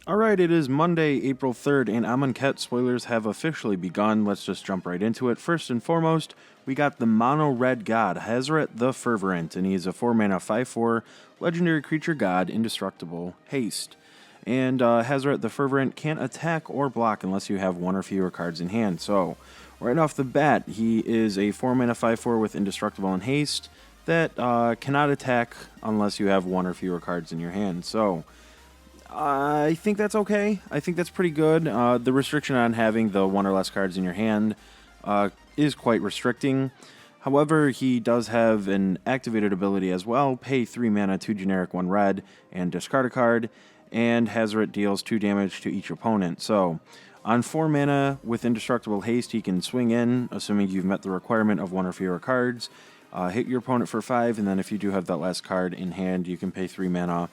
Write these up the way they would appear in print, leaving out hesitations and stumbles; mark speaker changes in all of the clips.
Speaker 1: Alright, it is Monday, April 3rd, and Amonkhet spoilers have officially begun. Let's just jump right into it. First and foremost, we got the Mono Red God, Hazret the Fervent, and he's a 4 mana 5/4 legendary creature god, indestructible, haste. And Hazret the Fervent can't attack or block unless you have one or fewer cards in hand. So, right off the bat, he is a 4 mana 5/4 with indestructible and haste that cannot attack unless you have one or fewer cards in your hand. So, I think that's okay. I think that's pretty good. The restriction on having the one or less cards in your hand is quite restricting. However, he does have an activated ability as well. Pay 3 mana, 2 generic, 1 red, and discard a card. And Hazret deals 2 damage to each opponent. So, on 4 mana with indestructible haste, he can swing in, assuming you've met the requirement of 1 or fewer cards. Hit your opponent for 5, and then if you do have that last card in hand, you can pay 3 mana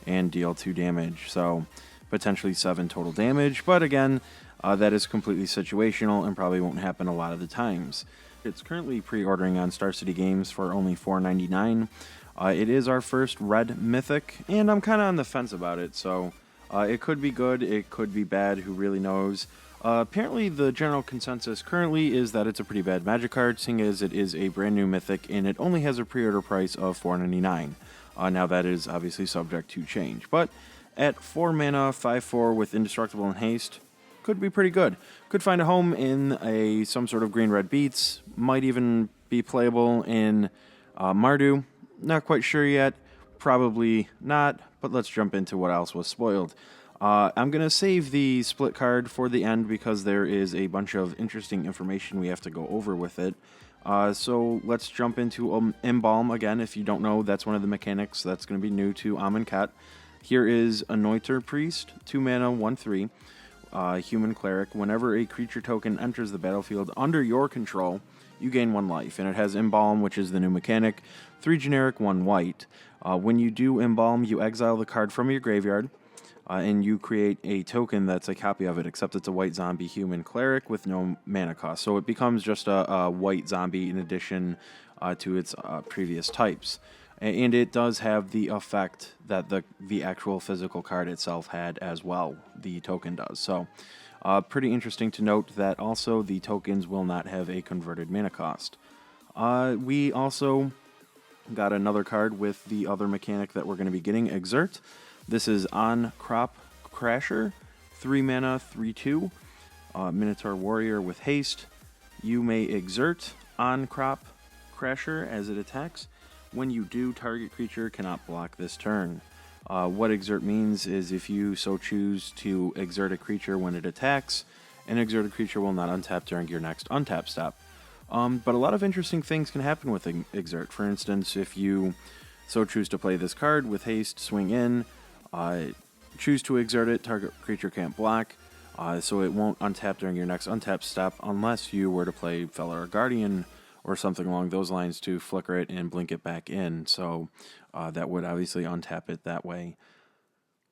Speaker 1: and deal 2 damage, so potentially 7 total damage, but again, that is completely situational and probably won't happen a lot of the times. It's currently pre-ordering on Star City Games for only $4.99. It is our first red mythic, and I'm kind of on the fence about it, so it could be good, it could be bad, who really knows. Apparently the general consensus currently is that it's a pretty bad magic card, seeing as it is a brand new mythic and it only has a pre-order price of $4.99. Now that is obviously subject to change, but at 4 mana, 5/4 with indestructible and haste, could be pretty good. Could find a home in some sort of green-red beats, might even be playable in Mardu. Not quite sure yet, probably not, but let's jump into what else was spoiled. I'm going to save the split card for the end because there is a bunch of interesting information we have to go over with it. So let's jump into Embalm again. If you don't know, that's one of the mechanics that's going to be new to Amonkhet. Here is Anointer Priest, 2 mana, 1/3, Human Cleric. Whenever a creature token enters the battlefield under your control, you gain 1 life. And it has Embalm, which is the new mechanic, 3 generic, 1 white. When you do Embalm, you exile the card from your graveyard. And you create a token that's a copy of it, except it's a white zombie human cleric with no mana cost. So it becomes just a white zombie in addition to its previous types. And it does have the effect that the actual physical card itself had as well, the token does. So pretty interesting to note that also the tokens will not have a converted mana cost. We also got another card with the other mechanic that we're going to be getting, Exert. This is On Crop Crasher, 3 mana, 3/2, Minotaur Warrior with haste. You may exert On Crop Crasher as it attacks. When you do, target creature cannot block this turn. What exert means is if you so choose to exert a creature when it attacks, an exerted creature will not untap during your next untap step. But a lot of interesting things can happen with exert. For instance, if you so choose to play this card with haste, swing in, choose to exert it, target creature can't block, so it won't untap during your next untap step unless you were to play Feller or Guardian or something along those lines to flicker it and blink it back in, so that would obviously untap it that way.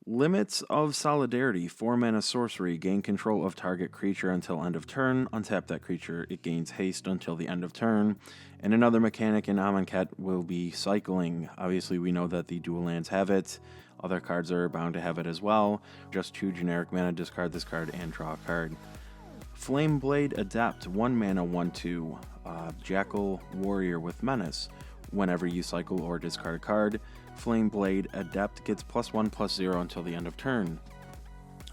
Speaker 1: Limits of Solidarity, 4 mana sorcery, gain control of target creature until end of turn, untap that creature, it gains haste until the end of turn, and another mechanic in Amonkhet will be cycling. Obviously we know that the dual lands have it, other cards are bound to have it as well. Just 2 generic mana, discard this card and draw a card. Flameblade Adept, 1 mana, 1/2, Jackal Warrior with Menace. Whenever you cycle or discard a card, Flameblade Adept gets +1/+0 until the end of turn.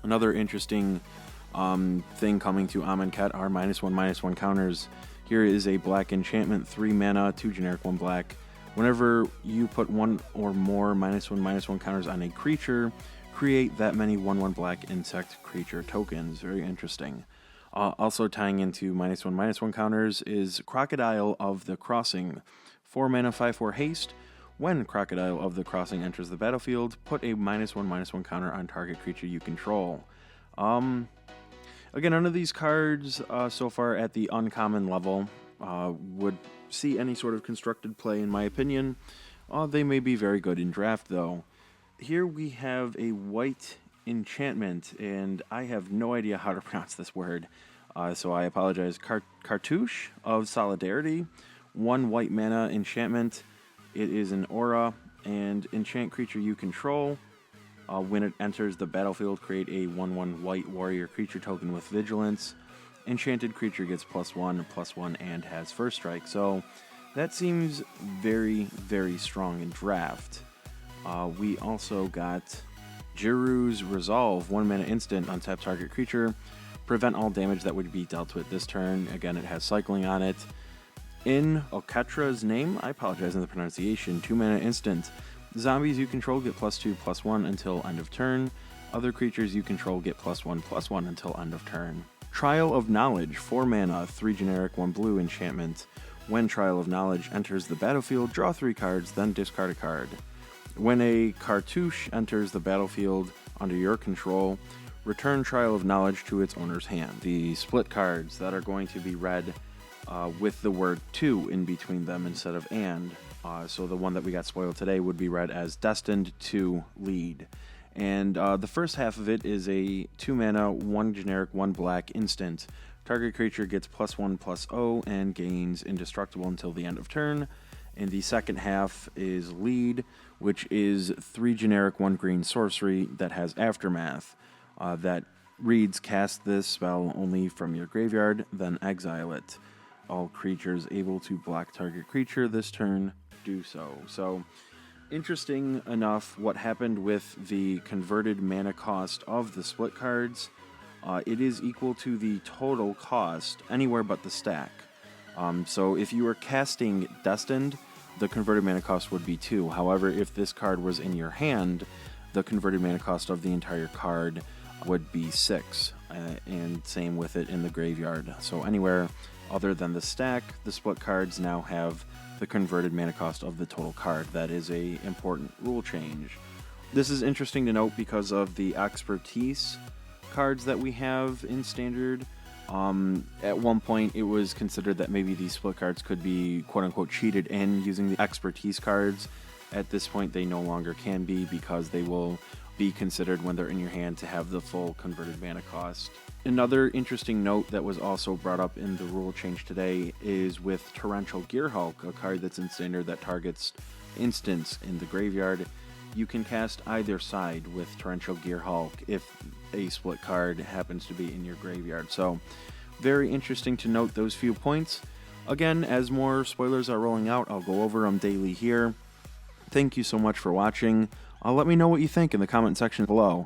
Speaker 1: Another interesting thing coming to Amonkhet are -1/-1 counters. Here is a black enchantment, 3 mana, 2 generic, 1 black. Whenever you put 1 or more -1/-1 counters on a creature, create that many 1/1 black insect creature tokens. Very interesting. Also tying into -1/-1 counters is Crocodile of the Crossing. 4 mana, 5/4 haste. When Crocodile of the Crossing enters the battlefield, put a -1/-1 counter on target creature you control. Again, none of these cards so far at the uncommon level would see any sort of constructed play, in my opinion. They may be very good in draft, though. Here we have a white enchantment, and I have no idea how to pronounce this word, so I apologize. Cartouche of Solidarity, 1 white mana enchantment. It is an aura, and enchant creature you control. When it enters the battlefield, create a 1/1 white warrior creature token with vigilance. Enchanted creature gets +1/+1 and has first strike. So that seems very, very strong in draft. We also got Jiru's Resolve, 1 mana instant, untap target creature. Prevent all damage that would be dealt to it this turn. Again, it has cycling on it. In Oketra's name, I apologize in the pronunciation, 2 mana instant. Zombies you control get +2/+1 until end of turn. Other creatures you control get +1/+1 until end of turn. Trial of Knowledge, 4 mana, 3 generic, 1 blue enchantment. When Trial of Knowledge enters the battlefield, draw 3 cards, then discard a card. When a cartouche enters the battlefield under your control, return Trial of Knowledge to its owner's hand. The split cards that are going to be read with the word "to" in between them instead of "and." So the one that we got spoiled today would be read as Destined to Lead. And the first half of it is a 2 mana, 1 generic, 1 black instant. Target creature gets +1/+0 and gains indestructible until the end of turn. And the second half is Lead, which is 3 generic, 1 green sorcery that has Aftermath. That reads, cast this spell only from your graveyard, then exile it. All creatures able to block target creature this turn do so. So, interesting enough what happened with the converted mana cost of the split cards. It is equal to the total cost anywhere but the stack. So if you were casting Destined, the converted mana cost would be 2. However, if this card was in your hand, the converted mana cost of the entire card would be 6. And same with it in the graveyard. So anywhere other than the stack, the split cards now have the converted mana cost of the total card. That is a important rule change. This is interesting to note because of the expertise cards that we have in Standard. At one point, it was considered that maybe these split cards could be quote-unquote cheated in using the expertise cards. At this point, they no longer can be because they will be considered when they're in your hand to have the full converted mana cost. Another interesting note that was also brought up in the rule change today is with Torrential Gearhulk, a card that's in Standard that targets instants in the graveyard. You can cast either side with Torrential Gearhulk if a split card happens to be in your graveyard. So, very interesting to note those few points. Again, as more spoilers are rolling out, I'll go over them daily here. Thank you so much for watching. Let me know what you think in the comment section below.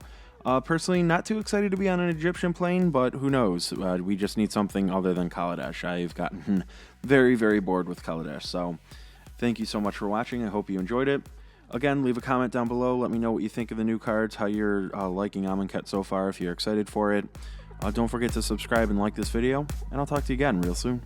Speaker 1: Personally, not too excited to be on an Egyptian plane, but who knows? We just need something other than Kaladesh. I've gotten very, very bored with Kaladesh. So, thank you so much for watching. I hope you enjoyed it. Again, leave a comment down below. Let me know what you think of the new cards, how you're liking Amonkhet so far, if you're excited for it. Don't forget to subscribe and like this video, and I'll talk to you again real soon.